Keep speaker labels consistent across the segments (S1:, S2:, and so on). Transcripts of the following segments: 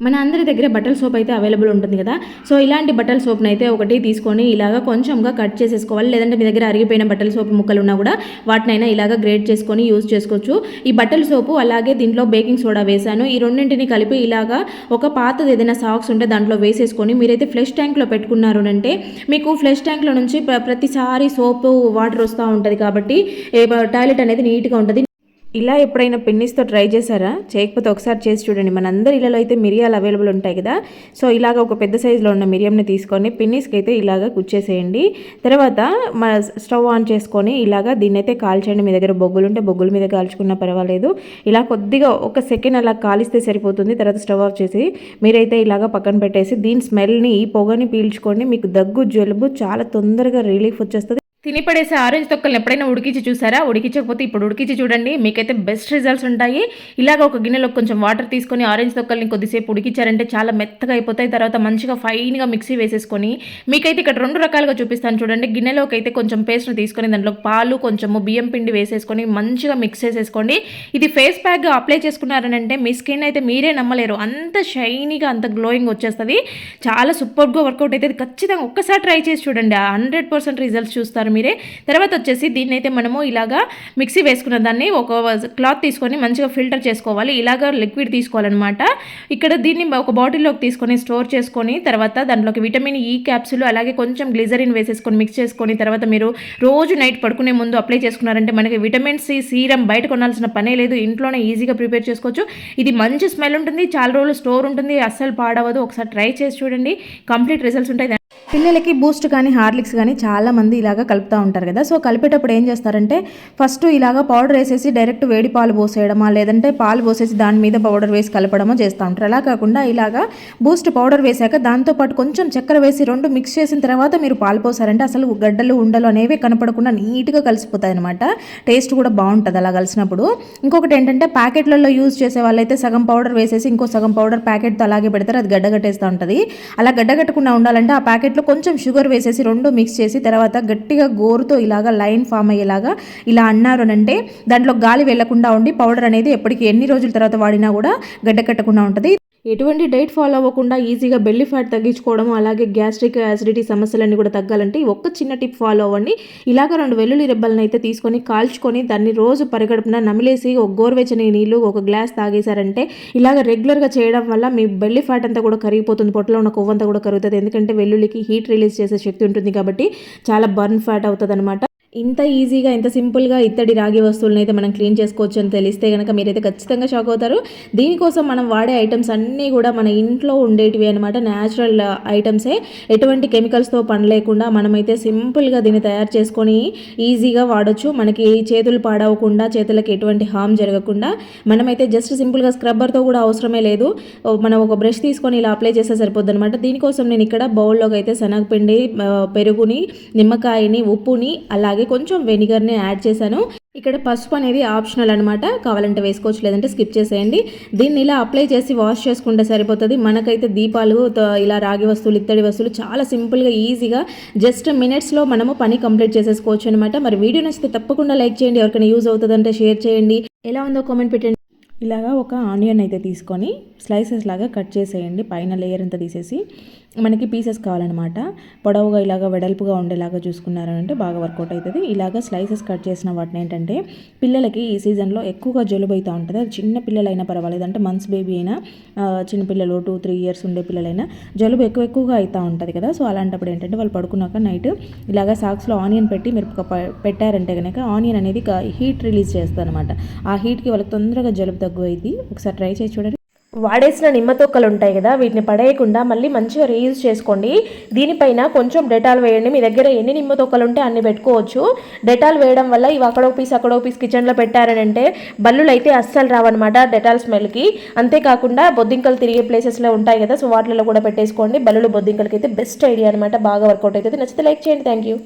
S1: మన అందరి దగ్గర బట్టల సోప్ అయితే అవైలబుల్ ఉంటుంది కదా. సో ఇలాంటి బట్టల సోప్ని అయితే ఒకటి తీసుకొని ఇలాగ కొంచెంగా కట్ చేసేసుకోవాలి. లేదంటే మీ దగ్గర అరిగిపోయిన బట్టల సోప్ ముక్కలు ఉన్నా కూడా వాటినైనా ఇలాగ గ్రేట్ చేసుకొని యూజ్ చేసుకోవచ్చు. ఈ బట్టల సోపు అలాగే దీంట్లో బేకింగ్ సోడా వేసాను. ఈ రెండింటిని కలిపి ఇలాగా ఒక పాతది ఏదైనా సాక్స్ ఉంటే దాంట్లో వేసేసుకొని మీరైతే ఫ్లష్ ట్యాంక్లో పెట్టుకున్నారు అంటే మీకు ఫ్లష్ ట్యాంక్లో నుంచి ప్రతిసారి సోపు వాటర్ వస్తూ ఉంటుంది కాబట్టి టాయిలెట్ అనేది నీట్గా ఉంటుంది. ఇలా ఎప్పుడైనా పిన్నిస్తో ట్రై చేశారా? చేయకపోతే ఒకసారి చేసి చూడండి. మనందరి ఇళ్ళలో అయితే మిరియాలు అవైలబుల్ ఉంటాయి కదా. సో ఇలాగ ఒక పెద్ద సైజులో ఉన్న మిరియంని తీసుకొని పిన్నిస్కి అయితే ఇలాగ కుచ్చేసేయండి. తర్వాత స్టవ్ ఆన్ చేసుకొని ఇలాగ దీన్ని అయితే కాల్చండి. మీ దగ్గర బొగ్గులు ఉంటే బొగ్గుల మీద కాల్చుకున్నా పర్వాలేదు. ఇలా కొద్దిగా ఒక సెకండ్ అలా కాలిస్తే సరిపోతుంది. తర్వాత స్టవ్ ఆఫ్ చేసి మీరైతే ఇలాగ పక్కన పెట్టేసి దీని స్మెల్ని, ఈ పొగని పీల్చుకోండి. మీకు దగ్గు, జలుబు చాలా తొందరగా రిలీఫ్ వచ్చేస్తుంది. తినిపడేసే ఆరెంజ్ తొక్కలను ఎప్పుడైనా ఉడికించి చూసారా? ఉడికించకపోతే ఇప్పుడు ఉడికించి చూడండి, మీకైతే బెస్ట్ రిజల్ట్స్ ఉంటాయి. ఇలాగ ఒక గిన్నెలో కొంచెం వాటర్ తీసుకొని ఆరెంజ్ తొక్కల్ని కొద్దిసేపు ఉడికించారంటే చాలా మెత్తగా అయిపోతాయి. తర్వాత మంచిగా ఫైన్గా మిక్సీ వేసేసుకొని మీకైతే ఇక్కడ 2 రకాలుగా చూపిస్తాను చూడండి. గిన్నెలోకి అయితే కొంచెం పేస్ట్ని తీసుకొని దాంట్లో పాలు, కొంచెము బియ్యం పిండి వేసేసుకొని మంచిగా మిక్స్ చేసేసుకోండి. ఇది ఫేస్ ప్యాక్గా అప్లై చేసుకున్నారనంటే మీ స్కిన్ అయితే మీరే నమ్మలేరు, అంత షైనీగా, అంత గ్లోయింగ్ వచ్చేస్తుంది. చాలా సూపర్గా వర్కౌట్ అయితే ఖచ్చితంగా ఒక్కసారి ట్రై చేసి చూడండి. 100% రిజల్ట్స్ చూస్తారు మీరే. తర్వాత వచ్చేసి దీన్ని అయితే మనము ఇలాగా మిక్సీ వేసుకున్న దాన్ని ఒక క్లాత్ తీసుకొని మంచిగా ఫిల్టర్ చేసుకోవాలి. ఇలాగా లిక్విడ్ తీసుకోవాలన్నమాట. ఇక్కడ దీన్ని ఒక బాటిల్లోకి తీసుకొని స్టోర్ చేసుకొని తర్వాత దాంట్లోకి విటమిన్ ఈ క్యాప్సూల్ అలాగే కొంచెం గ్లిజరిన్ వేసేసుకొని మిక్స్ చేసుకొని తర్వాత మీరు రోజు నైట్ పడుకునే ముందు అప్లై చేసుకున్నారంటే మనకి విటమిన్ సి సీరం బయట కొనాల్సిన పనే లేదు, ఇంట్లోనే ఈజీగా ప్రిపేర్ చేసుకోవచ్చు. ఇది మంచి స్మెల్ ఉంటుంది, చాలా రోజులు స్టోర్ ఉంటుంది, అస్సలు పాడవదు. ఒకసారి ట్రై చేసి చూడండి, కంప్లీట్ రిజల్ట్స్ ఉంటాయి. పిల్లలకి బూస్ట్ కానీ హార్లిక్స్ కానీ చాలామంది ఇలాగ కలుపుతూ ఉంటారు కదా. సో కలిపేటప్పుడు ఏం చేస్తారంటే ఫస్ట్ ఇలాగ పౌడర్ వేసేసి డైరెక్ట్ వేడి పాలు పోసేయడమా లేదంటే పాలు పోసేసి దాని మీద పౌడర్ వేసి కలపడమో చేస్తూ ఉంటారు. అలా కాకుండా ఇలాగా బూస్ట్ పౌడర్ వేసాక దాంతోపాటు కొంచెం చక్కెర వేసి 2 మిక్స్ చేసిన తర్వాత మీరు పాలు పోసారంటే అసలు గడ్డలు ఉండలు అనేవి కనపడకుండా నీట్గా కలిసిపోతాయి అనమాట. టేస్ట్ కూడా బాగుంటుంది అలా కలిసినప్పుడు. ఇంకొకటి ఏంటంటే ప్యాకెట్లలో యూజ్ చేసే వాళ్ళైతే సగం పౌడర్ వేసేసి ఇంకో సగం పౌడర్ ప్యాకెట్తో అలాగే పెడతారు, అది గడ్డగట్టేస్తూ ఉంటుంది. అలా గడ్డగట్టకుండా ఉండాలంటే ఆ ప్యాకెట్లో కొంచెం షుగర్ వేసేసి 2 మిక్స్ చేసి తర్వాత గట్టిగా గోరుతో ఇలాగా లైన్ ఫామ్ అయ్యేలాగా ఇలా అన్నారు అంటే దాంట్లో గాలి వెళ్లకుండా ఉండి పౌడర్ అనేది ఎప్పటికీ ఎన్ని రోజుల తర్వాత వాడినా కూడా గడ్డ కట్టకుండా ఉంటుంది. ఎటువంటి డైట్ ఫాలో అవ్వకుండా ఈజీగా బెల్లీ ఫ్యాట్ తగ్గించుకోవడం అలాగే గ్యాస్ట్రిక్ యాసిడిటీ సమస్యలన్నీ కూడా తగ్గాలంటే ఒక్క చిన్న టిప్ ఫాలో అవ్వండి. ఇలాగ 2 వెల్లుల్లి రెబ్బలను అయితే తీసుకొని కాల్చుకొని దాన్ని రోజు పరిగడుపున నమిలేసి ఒక గోరువెచ్చని నీళ్ళు ఒక గ్లాస్ తాగేశారంటే ఇలాగ రెగ్యులర్గా చేయడం వల్ల మీ బెల్లీ ఫ్యాట్ అంతా కూడా కరిగిపోతుంది, పొట్టలో ఉన్న కొవ్వంతా కూడా కరుగుతుంది. ఎందుకంటే వెల్లుల్లికి హీట్ రిలీజ్ చేసే శక్తి ఉంటుంది కాబట్టి చాలా బర్న్ ఫ్యాట్ అవుతుంది అనమాట. ఇంత ఈజీగా ఇంత సింపుల్గా ఇత్తడి రాగి వస్తువులను అయితే మనం క్లీన్ చేసుకోవచ్చు అని తెలిస్తే కనుక మీరైతే ఖచ్చితంగా షాక్ అవుతారు. దీనికోసం మనం వాడే ఐటమ్స్ అన్నీ కూడా మన ఇంట్లో ఉండేటివి అనమాట, న్యాచురల్ ఐటమ్సే. ఎటువంటి కెమికల్స్తో పని లేకుండా మనమైతే సింపుల్గా దీన్ని తయారు చేసుకొని ఈజీగా వాడచ్చు. మనకి చేతులు పాడవకుండా, చేతులకి ఎటువంటి హామ్ జరగకుండా మనమైతే జస్ట్ సింపుల్గా స్క్రబ్బర్తో కూడా అవసరమే లేదు, మనం ఒక బ్రష్ తీసుకొని ఇలా అప్లై చేస్తే సరిపోద్ది అనమాట. దీనికోసం నేను ఇక్కడ బౌల్లోకి అయితే శనగపిండి, పెరుగుని, నిమ్మకాయని, ఉప్పుని అలాగే కొంచెం వెనిగర్ని యాడ్ చేశాను. ఇక్కడ పసుపు అనేది ఆప్షనల్ అనమాట, కావాలంటే వేసుకోవచ్చు లేదంటే స్కిప్ చేసేయండి. దీన్ని ఇలా అప్లై చేసి వాష్ చేసుకుంటే సరిపోతుంది. మనకైతే దీపాలు ఇలా రాగి వస్తువులు, ఇత్తడి వస్తువులు చాలా సింపుల్గా ఈజీగా జస్ట్ మినిట్స్లో మనము పని కంప్లీట్ చేసేసుకోవచ్చు అనమాట. మరి వీడియో నచ్చితే తప్పకుండా లైక్ చేయండి, ఎవరికైనా యూజ్ అవుతుందంటే షేర్ చేయండి, ఎలా ఉందో కామెంట్ పెట్టండి. ఇలాగా ఒక ఆనియన్ అయితే తీసుకొని స్లైసెస్ లాగా కట్ చేసేయండి, పైన లేయర్ అంతా తీసేసి. మనకి పీసెస్ కావాలన్నమాట, పొడవుగా ఇలాగ వెడల్పుగా ఉండేలాగా చూసుకున్నారంటే బాగా వర్కౌట్ అవుతుంది. ఇలాగ స్లైసెస్ కట్ చేసిన వాటిని ఏంటంటే పిల్లలకి ఈ సీజన్లో ఎక్కువగా జలుబు అవుతూ ఉంటుంది. అది చిన్న పిల్లలైనా పర్వాలేదు, అంటే మంత్స్ బేబీ అయినా, చిన్నపిల్లలు 2-3 ఇయర్స్ ఉండే పిల్లలైనా జలుబు ఎక్కువగా అవుతూ ఉంటుంది కదా. సో అలాంటప్పుడు ఏంటంటే వాళ్ళు పడుకున్నాక నైట్ ఇలాగ సాక్స్లో ఆనియన్ పెట్టి మీరు పెట్టారంటే కనుక ఆనియన్ అనేది హీట్ రిలీజ్ చేస్తుంది అనమాట. ఆ హీట్కి వాళ్ళకి తొందరగా జలుబు తగ్గు అయింది. ఒకసారి ట్రై చేసి చూడండి. వాడేసిన నిమ్మ తొక్కలు ఉంటాయి కదా, వీటిని పడేయకుండా మళ్ళీ మంచిగా రీయూజ్ చేసుకోండి. దీనిపైన కొంచెం డెటాల్ వేయండి. మీ దగ్గర ఎన్ని నిమ్మ తొక్కలు ఉంటే అన్ని పెట్టుకోవచ్చు. డెటాల్ వేయడం వల్ల ఇవి అక్కడో పీస్ కిచెన్లో పెట్టారనంటే బల్లులు అయితే అస్సలు రావన్నమాట డెటాల్ స్మెల్కి. అంతేకాకుండా బొద్దింకలు తిరిగే ప్లేసెస్లో ఉంటాయి కదా, సో వాటిలో కూడా పెట్టేసుకోండి. బల్లులు బొద్దింకలకి అయితే బెస్ట్ ఐడియా అనమాట, బాగా వర్కౌట్ అవుతుంది. నచ్చితే లైక్ చేయండి. Thank you.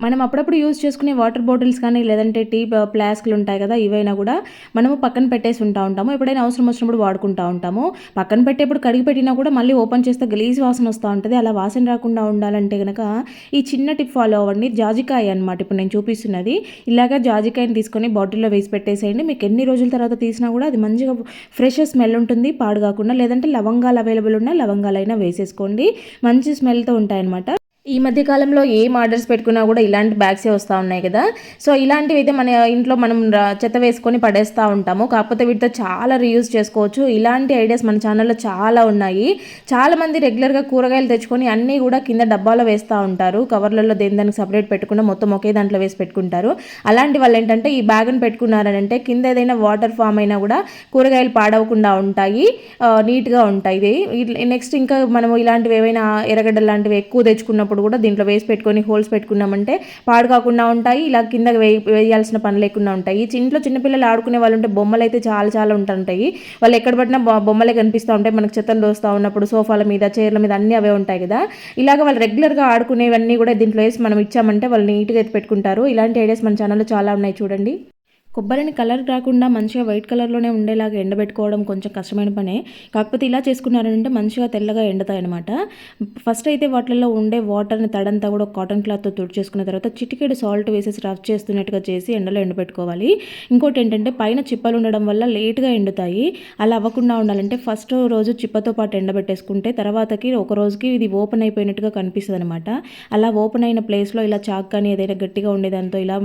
S1: మనం అప్పుడప్పుడు యూజ్ చేసుకునే వాటర్ బాటిల్స్ కానీ లేదంటే టీ ఫ్లాస్క్లు ఉంటాయి కదా, ఇవైనా కూడా మనము పక్కన పెట్టేసి ఉంటాము. ఎప్పుడైనా అవసరం వచ్చినప్పుడు వాడుకుంటూ ఉంటాము. పక్కన పెట్టేప్పుడు కడిగి పెట్టినా కూడా మళ్ళీ ఓపెన్ చేస్తే గలీజ్ వాసన వస్తూ ఉంటుంది. అలా వాసన రాకుండా ఉండాలంటే కనుక ఈ చిన్న టిప్ ఫాలో అవ్వండి. జాజికాయ అనమాట ఇప్పుడు నేను చూపిస్తున్నది. ఇలాగ జాజికాయని తీసుకొని బాటిల్లో వేసి పెట్టేసేయండి. మీకు ఎన్ని రోజుల తర్వాత తీసినా కూడా అది మంచిగా ఫ్రెష్ స్మెల్ ఉంటుంది, పాడు కాకుండా. లేదంటే లవంగాలు అవైలబుల్ ఉన్న లవంగాలైనా వేసేసుకోండి, మంచి స్మెల్తో ఉంటాయన్నమాట. ఈ మధ్య కాలంలో ఏం ఆర్డర్స్ పెట్టుకున్నా కూడా ఇలాంటి బ్యాగ్సే వస్తూ ఉన్నాయి కదా. సో ఇలాంటివి అయితే మన ఇంట్లో మనం చెత్త వేసుకొని పడేస్తూ ఉంటాము. కాకపోతే వీటితో చాలా రీయూజ్ చేసుకోవచ్చు. ఇలాంటి ఐడియాస్ మన ఛానల్లో చాలా ఉన్నాయి. చాలామంది రెగ్యులర్గా కూరగాయలు తెచ్చుకొని అన్నీ కూడా కింద డబ్బాలో వేస్తూ ఉంటారు. కవర్లలో దానికి సపరేట్ పెట్టుకున్న మొత్తం ఒకే దాంట్లో వేసి పెట్టుకుంటారు. అలాంటి వాళ్ళు ఏంటంటే ఈ బ్యాగ్ని పెట్టుకున్నారని అంటే కింద ఏదైనా వాటర్ ఫామ్ అయినా కూడా కూరగాయలు పాడవకుండా ఉంటాయి, నీట్గా ఉంటాయి. నెక్స్ట్ ఇంకా మనము ఇలాంటివి ఏవైనా ఎర్రగడ్డలు లాంటివి ఎక్కువ తెచ్చుకున్నప్పుడు కూడా దీంట్లో వేసి పెట్టుకొని హోల్స్ పెట్టుకున్నామంటే పాడు కాకుండా ఉంటాయి. ఇలా కింద వేయాల్సిన పని లేకుండా ఉంటాయి. ఇంట్లో చిన్నపిల్లలు ఆడుకునే వాళ్ళు ఉంటే బొమ్మలు అయితే చాలా చాలా ఉంటుంటాయి. వాళ్ళు ఎక్కడ పట్టినా బొమ్మలే కనిపిస్తూ ఉంటాయి. మనకు చెత్తలు దోస్తూ ఉన్నప్పుడు సోఫాల మీద చైర్ల మీద అన్నీ అవే ఉంటాయి కదా. ఇలాగ వాళ్ళు రెగ్యులర్గా ఆడుకునేవన్నీ కూడా దీంట్లో వేసి మనం ఇచ్చామంటే వాళ్ళు నీట్గా అయితే పెట్టుకుంటారు. ఇలాంటి ఐడియాస్ మన ఛానల్లో చాలా ఉన్నాయి చూడండి. కొబ్బరిని కలర్ రాకుండా మంచిగా వైట్ కలర్లోనే ఉండేలాగా ఎండబెట్టుకోవడం కొంచెం కష్టమైన పనే. కాకపోతే ఇలా చేసుకున్నారంటే మంచిగా తెల్లగా ఎండుతాయి అనమాట. ఫస్ట్ అయితే వాటిల్లో ఉండే వాటర్ని తడంతా కూడా కాటన్ క్లాత్తో తుడిచేసుకున్న తర్వాత చిటికెడు సాల్ట్ వేసేసి రఫ్ చేస్తున్నట్టుగా చేసి ఎండలో ఎండబెట్టుకోవాలి. ఇంకోటి ఏంటంటే పైన చిప్పలు ఉండడం వల్ల లేట్గా ఎండుతాయి. అలా అవ్వకుండా ఉండాలంటే ఫస్ట్ రోజు చిప్పతో పాటు ఎండబెట్టేసుకుంటే తర్వాతకి ఒక రోజుకి ఇది ఓపెన్ అయిపోయినట్టుగా కనిపిస్తుంది అనమాట. అలా ఓపెన్ అయిన ప్లేస్లో ఇలా చాక్ కానీ ఏదైనా గట్టిగా ఉండేదాంతో ఇలా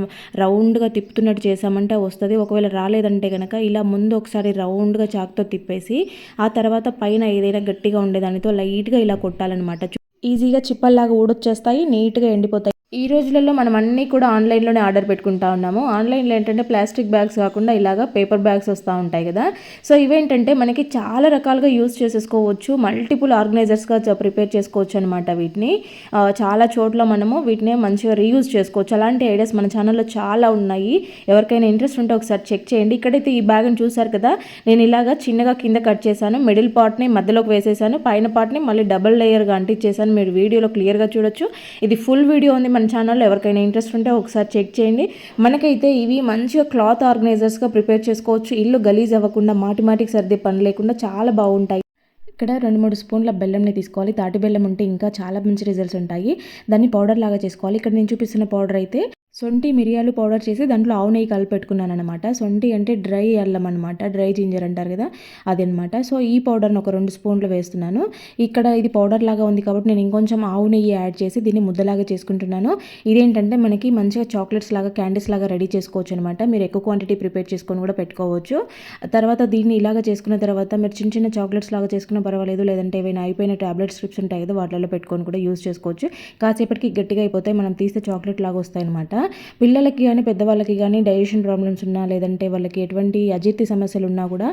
S1: రౌండ్గా తిప్పుతున్నట్టు చేసామంటే వస్తుంది. ఒకవేళ రాలేదంటే కనుక ఇలా ముందు ఒకసారి రౌండ్గా చాక్తో తిప్పేసి ఆ తర్వాత పైన ఏదైనా గట్టిగా ఉండేదానితో లైట్గా ఇలా కొట్టాలన్నమాట. ఈజీగా చిప్పల్లాగా ఊడొచ్చేస్తాయి, నీట్గా ఎండిపోతాయి. ఈ రోజులలో మనం అన్నీ కూడా ఆన్లైన్లోనే ఆర్డర్ పెట్టుకుంటా ఉన్నాము. ఆన్లైన్లో ఏంటంటే ప్లాస్టిక్ బ్యాగ్స్ కాకుండా ఇలాగా పేపర్ బ్యాగ్స్ వస్తూ ఉంటాయి కదా. సో ఇవేంటంటే మనకి చాలా రకాలుగా యూస్ చేసేసుకోవచ్చు. మల్టిపుల్ ఆర్గనైజర్స్గా ప్రిపేర్ చేసుకోవచ్చు అనమాట. వీటిని చాలా చోట్ల మనము వీటిని మంచిగా రీయూజ్ చేసుకోవచ్చు. అలాంటి ఐడియాస్ మన ఛానల్లో చాలా ఉన్నాయి. ఎవరికైనా ఇంట్రెస్ట్ ఉంటే ఒకసారి చెక్ చేయండి. ఇక్కడైతే ఈ బ్యాగ్ని చూసారు కదా, నేను ఇలాగా చిన్నగా కింద కట్ చేశాను. మిడిల్ పార్ట్ని మధ్యలోకి వేసేసాను, పైన పార్ట్ని మళ్ళీ డబుల్ లేయర్గా అంటించేసాను. మీరు వీడియోలో క్లియర్గా చూడొచ్చు. ఇది ఫుల్ వీడియో ఉంది మన ఛానల్లో. ఎవరికైనా ఇంట్రెస్ట్ ఉంటే ఒకసారి చెక్ చేయండి. మనకైతే ఇవి మంచిగా క్లాత్ ఆర్గనైజర్స్గా ప్రిపేర్ చేసుకోవచ్చు. ఇల్లు గలీజ్ అవ్వకుండా మాటికి సర్దే పని లేకుండా చాలా బాగుంటాయి. ఇక్కడ 2-3 స్పూన్ల బెల్లంని తీసుకోవాలి. తాటి బెల్లం ఉంటే ఇంకా చాలా మంచి రిజల్ట్స్ ఉంటాయి. దాన్ని పౌడర్ లాగా చేసుకోవాలి. ఇక్కడ నేను చూపిస్తున్న పౌడర్ అయితే సొంటి మిరియాలు పౌడర్ చేసి దాంట్లో ఆవు నెయ్యి కలిపి పెట్టుకున్నాను అనమాట. సొంటి అంటే డ్రై అల్లం అనమాట, డ్రై జింజర్ అంటారు కదా, అదనమాట. సో ఈ పౌడర్ని ఒక 2 స్పూన్లు వేస్తున్నాను. ఇక్కడ ఇది పౌడర్ లాగా ఉంది కాబట్టి నేను ఇంకొంచెం ఆవు నెయ్యి యాడ్ చేసి దీన్ని ముద్దలాగా చేసుకుంటున్నాను. ఇదేంటంటే మనకి మంచిగా చాక్లెట్స్ లాగా, క్యాండీస్ లాగా రెడీ చేసుకోవచ్చు అనమాట. మీరు ఎక్కువ క్వాంటిటీ ప్రిపేర్ చేసుకొని కూడా పెట్టుకోవచ్చు. తర్వాత దీన్ని ఇలాగ చేసుకున్న తర్వాత మీరు చిన్న చిన్న చాక్లెట్స్ లాగా చేసుకున్నా పర్వాలేదు. లేదంటే ఏవైనా అయిపోయిన టాబ్లెట్ స్ట్రిప్స్ ఉంటాయి కదా, వాటిలో పెట్టుకొని కూడా యూస్ చేసుకోవచ్చు. కాసేపటికి గట్టిగా అయిపోతాయి, మనం తీస్తే చాక్లెట్ లాగా వస్తాయి అనమాట. పిల్లలకి కానీ పెద్దవాళ్ళకి కానీ డైజెషన్ ప్రాబ్లమ్స్ ఉన్నా, లేదంటే వాళ్ళకి ఎటువంటి అజీర్తి సమస్యలు ఉన్నా కూడా,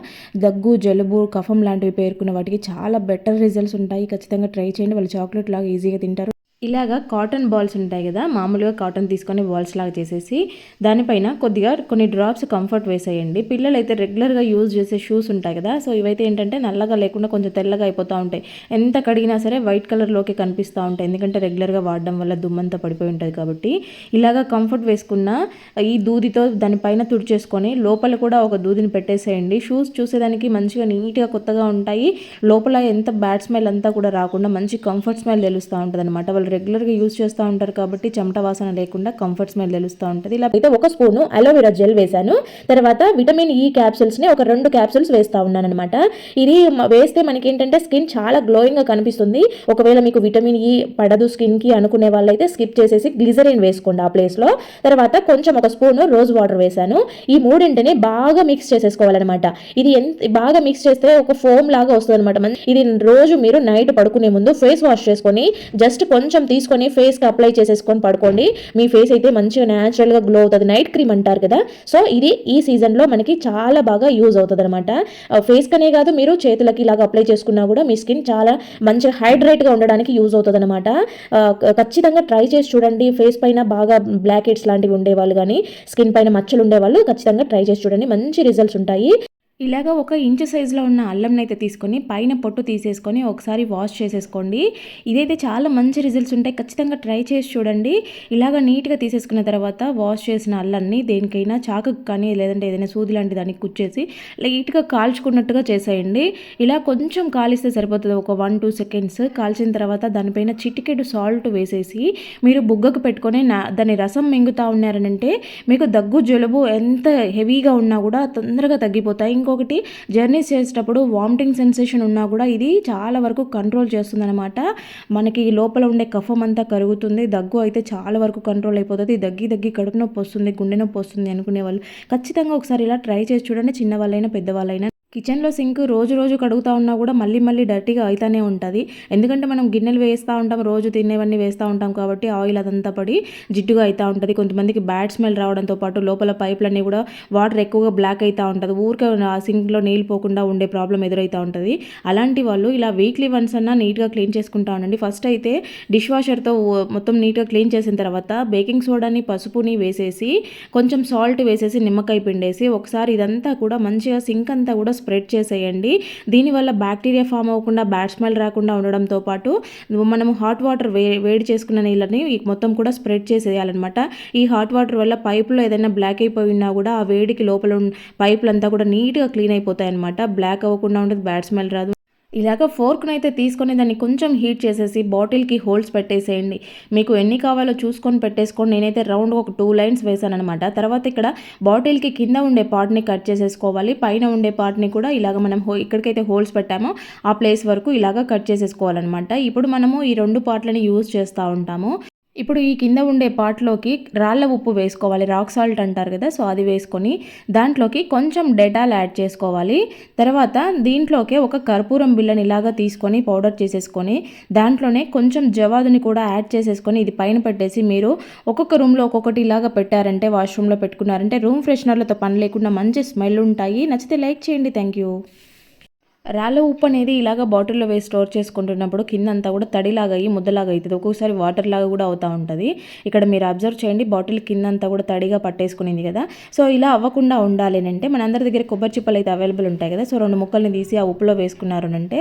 S1: దగ్గు, జలుబు, కఫం లాంటివి పేర్కొన్న వాటికి చాలా బెటర్ రిజల్ట్స్ ఉంటాయి. ఖచ్చితంగా ట్రై చేయండి. వాళ్ళు చాక్లెట్ లాగా ఈజీగా తింటారు. ఇలాగా కాటన్ బాల్స్ ఉంటాయి కదా, మామూలుగా కాటన్ తీసుకొని బాల్స్ లాగా చేసేసి దానిపైన కొద్దిగా కొన్ని డ్రాప్స్ కంఫర్ట్ వేసేయండి. పిల్లలు అయితే రెగ్యులర్గా యూజ్ చేసే షూస్ ఉంటాయి కదా, సో ఇవైతే ఏంటంటే నల్లగా లేకుండా కొంచెం తెల్లగా అయిపోతూ ఉంటాయి. ఎంత కడిగినా సరే వైట్ కలర్లోకి కనిపిస్తూ ఉంటాయి, ఎందుకంటే రెగ్యులర్గా వాడడం వల్ల దుమ్మంతా పడిపోయి ఉంటుంది కాబట్టి. ఇలాగా కంఫర్ట్ వేసుకున్న ఈ దూదితో దానిపైన తుడిచేసుకొని లోపల కూడా ఒక దూదిని పెట్టేసేయండి. షూస్ చూసేదానికి మంచిగా నీట్గా కొత్తగా ఉంటాయి. లోపల ఎంత బ్యాడ్ స్మెల్ అంతా కూడా రాకుండా మంచి కంఫర్ట్ స్మెల్ తెలుస్తూ ఉంటుంది అనమాట. వాళ్ళు రెగ్యులర్గా యూజ్ చేస్తూ ఉంటారు కాబట్టి చెమట వాసన లేకుండా కంఫర్ట్ స్మెల్ తెలుస్తూ ఉంటుంది. ఇలా అయితే 1 స్పూను అలోవెరా జెల్ వేసాను. తర్వాత విటమిన్ ఈ క్యాప్సూల్స్ని ఒక 2 క్యాప్సూల్స్ వేస్తూ ఉన్నాను అనమాట. ఇది వేస్తే మనకి ఏంటంటే స్కిన్ చాలా గ్లోయింగ్గా కనిపిస్తుంది. ఒకవేళ మీకు విటమిన్ ఈ పడదు స్కిన్కి అనుకునే వాళ్ళైతే స్కిప్ చేసేసి గ్లిజరిన్ వేసుకోండి ఆ ప్లేస్లో. తర్వాత కొంచెం 1 స్పూను రోజ్ వాటర్ వేసాను. ఈ మూడింటిని బాగా మిక్స్ చేసేసుకోవాలన్నమాట. ఇది బాగా మిక్స్ చేస్తే ఒక ఫోమ్ లాగా వస్తుంది అనమాట. ఇది రోజు మీరు నైట్ పడుకునే ముందు ఫేస్ వాష్ చేసుకొని జస్ట్ కొంచెం తీసుకొని ఫేస్కి అప్లై చేసేసుకొని పడుకోండి. మీ ఫేస్ అయితే మంచిగా న్యాచురల్గా గ్లో అవుతుంది. నైట్ క్రీమ్ అంటారు కదా, సో ఇది ఈ సీజన్లో మనకి చాలా బాగా యూజ్ అవుతుంది అనమాట. ఫేస్కనే కాదు, మీరు చేతులకి ఇలాగ అప్లై చేసుకున్నా కూడా మీ స్కిన్ చాలా మంచిగా హైడ్రేట్గా ఉండడానికి యూజ్ అవుతుంది అనమాట. ఖచ్చితంగా ట్రై చేసి చూడండి. ఫేస్ పైన బాగా బ్లాక్ హెడ్స్ లాంటివి ఉండేవాళ్ళు కానీ, స్కిన్ పైన మచ్చలు ఉండేవాళ్ళు ఖచ్చితంగా ట్రై చేసి చూడండి. మంచి రిజల్ట్స్ ఉంటాయి. ఇలాగ 1 ఇంచు సైజులో ఉన్న అల్లంనైతే తీసుకొని పైన పొట్టు తీసేసుకొని ఒకసారి వాష్ చేసేసుకోండి. ఇదైతే చాలా మంచి రిజల్ట్స్ ఉంటాయి. ఖచ్చితంగా ట్రై చేసి చూడండి. ఇలాగ నీట్‌గా తీసేసుకున్న తర్వాత వాష్ చేసిన అల్లాన్ని దేనికైనా చాకుకి కానీ లేదంటే ఏదైనా సూది లాంటి దానికి కుచ్చేసి లైట్‌గా కాల్చుకున్నట్టుగా చేసేయండి. ఇలా కొంచెం కాలిస్తే సరిపోతది. ఒక 1, 2 సెకండ్స్ కాల్చిన తర్వాత దానిపైన చిటికెడు సాల్ట్ వేసేసి మీరు బుగ్గకు పెట్టుకొని దాని రసం మింగుతా ఉన్నారనంటే మీకు దగ్గు, జలుబు ఎంత హెవీగా ఉన్నా కూడా తొందరగా తగ్గిపోతాయి. ఇంకొకటి జర్నీస్ చేసేటప్పుడు వామిటింగ్ సెన్సేషన్ ఉన్నా కూడా ఇది చాలా వరకు కంట్రోల్ చేస్తుందన్నమాట. మనకి లోపల ఉండే కఫం అంతా కరుగుతుంది. దగ్గు అయితే చాలా వరకు కంట్రోల్ అయిపోతుంది. దగ్గి కడుపు నొప్పి వస్తుంది, గుండె నొప్పి వస్తుంది అనుకునే వాళ్ళు ఖచ్చితంగా ఒకసారి ఇలా ట్రై చేసి చూడండి. చిన్నవాళ్ళైనా పెద్దవాళ్ళైనా. కిచెన్లో సింక్ రోజు కడుగుతూ ఉన్నా కూడా మళ్ళీ డర్టీగా అవుతానే ఉంటుంది. ఎందుకంటే మనం గిన్నెలు వేస్తూ ఉంటాం, రోజు తినేవన్నీ వేస్తూ ఉంటాం కాబట్టి ఆయిల్ అదంతా పడి జిడ్డుగా అవుతూ ఉంటుంది. కొంతమందికి బ్యాడ్ స్మెల్ రావడంతో పాటు లోపల పైపులన్నీ కూడా వాటర్ ఎక్కువగా బ్లాక్ అవుతూ ఉంటుంది. ఊరికే ఆ సింక్లో నీళ్ళు పోకుండా ఉండే ప్రాబ్లం ఎదురవుతూ ఉంటుంది. అలాంటి వాళ్ళు ఇలా వీక్లీ వన్స్ అన్నా నీట్గా క్లీన్ చేసుకుంటా ఉండండి. ఫస్ట్ అయితే డిష్ వాషర్తో మొత్తం నీట్గా క్లీన్ చేసిన తర్వాత బేకింగ్ సోడాని, పసుపుని వేసేసి కొంచెం సాల్ట్ వేసేసి నిమ్మకాయ పిండేసి ఒకసారి ఇదంతా కూడా మంచిగా సింక్ అంతా కూడా స్ప్రెడ్ చేసేయండి. దీనివల్ల బ్యాక్టీరియా ఫామ్ అవ్వకుండా బ్యాడ్ స్మెల్ రాకుండా ఉండడంతో పాటు మనము హాట్ వాటర్ వేడి చేసుకున్న నీళ్ళని మొత్తం కూడా స్ప్రెడ్ చేసేయాలన్నమాట. ఈ హాట్ వాటర్ వల్ల పైపులో ఏదైనా బ్లాక్ అయిపోయినా కూడా ఆ వేడికి లోపల పైపులంతా కూడా నీట్గా క్లీన్ అయిపోతాయి అన్నమాట. బ్లాక్ అవ్వకుండా ఉంటుంది, బ్యాడ్ స్మెల్ రాదు. ఇలాగ ఫోర్క్నైతే తీసుకొని దాన్ని కొంచెం హీట్ చేసేసి బాటిల్కి హోల్స్ పెట్టేసేయండి. మీకు ఎన్ని కావాలో చూసుకొని పెట్టేసుకోండి. నేనైతే రౌండ్ ఒక 2 లైన్స్ వేసాను అనమాట. తర్వాత ఇక్కడ బాటిల్కి కింద ఉండే పార్ట్ని కట్ చేసేసుకోవాలి. పైన ఉండే పార్ట్ని కూడా ఇలాగ మనం ఎక్కడికైతే హోల్స్ పెట్టామో ఆ ప్లేస్ వరకు ఇలాగ కట్ చేసేసుకోవాలన్నమాట. ఇప్పుడు మనము ఈ 2 పార్ట్లని యూజ్ చేస్తూ ఉంటాము. ఇప్పుడు ఈ కింద ఉండే పార్ట్లోకి రాళ్ళ ఉప్పు వేసుకోవాలి. రాక్ సాల్ట్ అంటారు కదా, సో అది వేసుకొని దాంట్లోకి కొంచెం డెటాల్ యాడ్ చేసుకోవాలి. తర్వాత దీంట్లోకి ఒక కర్పూరం బిళ్ళని ఇలాగా తీసుకొని పౌడర్ చేసేసుకొని దాంట్లోనే కొంచెం జవాదుని కూడా యాడ్ చేసేసుకొని ఇది పైన పెట్టేసి మీరు ఒక్కొక్క రూమ్లో ఒక్కొక్కటి ఇలాగా పెట్టారంటే, వాష్రూమ్లో పెట్టుకున్నారంటే రూమ్ ఫ్రెషనర్లతో పని లేకుండా మంచి స్మెల్ ఉంటాయి. నచ్చితే లైక్ చేయండి. Thank you. రాళ్ళ ఉప్పు అనేది ఇలాగ బాటిల్లో వేసి స్టోర్ చేసుకుంటున్నప్పుడు కింద అంతా కూడా తడిలాగా అయ్యి ముద్దలాగా అవుతుంది. ఒక్కొక్కసారి వాటర్ లాగా కూడా అవుతూ ఉంటుంది. ఇక్కడ మీరు అబ్జర్వ్ చేయండి, బాటిల్ కింద అంతా కూడా తడిగా పట్టేసుకునింది కదా. సో ఇలా అవ్వకుండా ఉండాలి అంటే మనందరి దగ్గర కొబ్బరి చిప్పలు అయితే అవైలబుల్ ఉంటాయి కదా. సో 2 ముక్కల్ని తీసి ఆ ఉప్పులో వేసుకున్నారు అంటే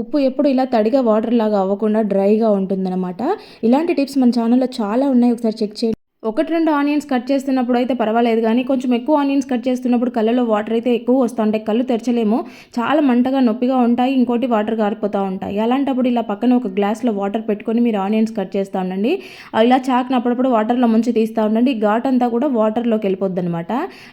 S1: ఉప్పు ఎప్పుడు ఇలా తడిగా వాటర్ లాగా అవ్వకుండా డ్రైగా ఉంటుందన్నమాట. ఇలాంటి టిప్స్ మన ఛానల్లో చాలా ఉన్నాయి, ఒకసారి చెక్ చేయండి. 1-2 ఆనియన్స్ కట్ చేస్తున్నప్పుడు అయితే పర్వాలేదు, కానీ కొంచెం ఎక్కువ ఆనియన్స్ కట్ చేస్తున్నప్పుడు కళ్ళలో వాటర్ అయితే ఎక్కువ వస్తూ ఉంటాయి. కళ్ళు తెరచలేము, చాలా మంటగా నొప్పిగా ఉంటాయి. ఇంకోటి వాటర్ కారిపోతూ ఉంటాయి. అలాంటప్పుడు ఇలా పక్కన ఒక గ్లాస్లో వాటర్ పెట్టుకొని మీరు ఆనియన్స్ కట్ చేస్తూ ఉండండి. ఇలా చాక్ని అప్పుడప్పుడు వాటర్లో ముంచి తీస్తూ ఉండండి. ఘాట్ అంతా కూడా వాటర్లోకి వెళ్ళిపోద్ది అనమాట.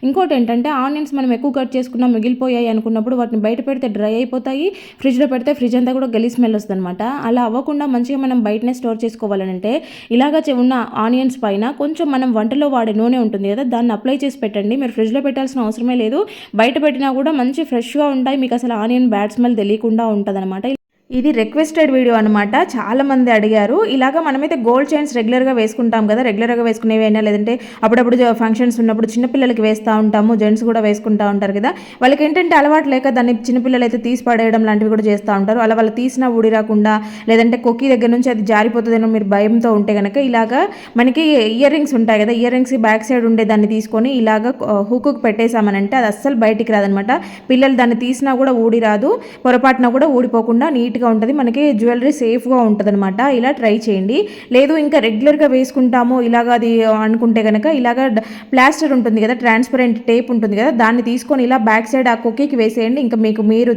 S1: ఇంకోటి ఏంటంటే ఆనియన్స్ మనం ఎక్కువ కట్ చేసుకున్నా మిగిలిపోయాయి అనుకున్నప్పుడు వాటిని బయట పెడితే డ్రై అయిపోతాయి. ఫ్రిడ్జ్లో పెడితే ఫ్రిడ్జ్ అంతా కూడా గలీ స్మెల్ వస్తుంది అనమాట. అలా అవ్వకుండా మంచిగా మనం బయటనే స్టోర్ చేసుకోవాలంటే ఇలాగ ఉన్న ఆనియన్స్ పైన కొంచెం మనం వంటలో వాడే నూనె ఉంటుంది కదా, దాన్ని అప్లై చేసి పెట్టండి. మీరు ఫ్రిడ్జ్లో పెట్టాల్సిన అవసరమే లేదు. బయట పెట్టినా కూడా మంచి ఫ్రెష్గా ఉంటాయి. మీకు అసలు ఆనియన్ బ్యాడ్ స్మెల్ తెలియకుండా ఉంటుంది అనమాట. ఇది రిక్వెస్టెడ్ వీడియో అనమాట. చాలా మంది అడిగారు. ఇలాగ మనమైతే గోల్డ్ చైన్స్ రెగ్యులర్గా వేసుకుంటాం కదా, రెగ్యులర్గా వేసుకునేవి అయినా లేదంటే అప్పుడప్పుడు ఫంక్షన్స్ ఉన్నప్పుడు చిన్నపిల్లలకి వేస్తూ ఉంటాము, జెంట్స్ కూడా వేసుకుంటూ ఉంటారు కదా. వాళ్ళకి ఏంటంటే అలవాటు లేక దాన్ని చిన్నపిల్లలు అయితే తీసి పడేయడం లాంటివి కూడా చేస్తూ ఉంటారు. అలా వాళ్ళు తీసినా ఊడి రాకుండా లేదంటే కొక్కి దగ్గర నుంచి అది జారిపోతుందేమో మీరు భయంతో ఉంటే కనుక ఇలాగా మనకి ఇయర్ రింగ్స్ ఉంటాయి కదా, ఇయర్ రింగ్స్ బ్యాక్ సైడ్ ఉండే దాన్ని తీసుకొని ఇలాగ హుక్కు పెట్టేసామనంటే అది అస్సలు బయటికి రాదనమాట. పిల్లలు దాన్ని తీసినా కూడా ఊడి రాదు, పొరపాటున కూడా ఊడిపోకుండా నీట్గా ఉంటుంది. మనకి జ్యువెలరీ సేఫ్గా ఉంటుంది అనమాట. ఇలా ట్రై చేయండి. లేదు ఇంకా రెగ్యులర్గా వేసుకుంటాము ఇలాగ అది అనుకుంటే కనుక ఇలాగ ప్లాస్టర్ ఉంటుంది కదా, ట్రాన్స్పరెంట్ టేప్ ఉంటుంది కదా, దాన్ని తీసుకొని ఇలా బ్యాక్ సైడ్ ఆ కుక్కీకి వేసేయండి. ఇంకా మీరు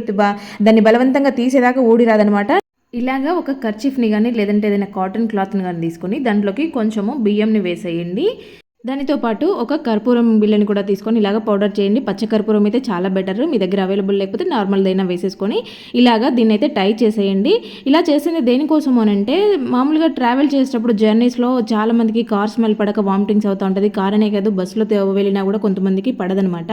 S1: దాన్ని బలవంతంగా తీసేదాకా ఊడి రాదనమాట. ఇలాగా ఒక కర్చీఫ్ని కానీ లేదంటే ఏదైనా కాటన్ క్లాత్ని కానీ తీసుకొని దాంట్లోకి కొంచెము బియ్యంని వేసేయండి. దానితో పాటు ఒక కర్పూరం బిళ్ళని కూడా తీసుకొని ఇలాగ పౌడర్ చేయండి. పచ్చ కర్పూరం అయితే చాలా బెటర్. మీ దగ్గర అవైలబుల్ లేకపోతే నార్మల్దైనా వేసేసుకొని ఇలాగా దీన్ని అయితే టై చేసేయండి. ఇలా చేసింది దేనికోసం అనంటే మామూలుగా ట్రావెల్ చేసేటప్పుడు జర్నీస్లో చాలా మందికి కార్ స్మెల్ పడక వామిటింగ్స్ అవుతూ ఉంటుంది. కార్ అనే కాదు, బస్సులో వెళ్ళినా కూడా కొంతమందికి పడదనమాట.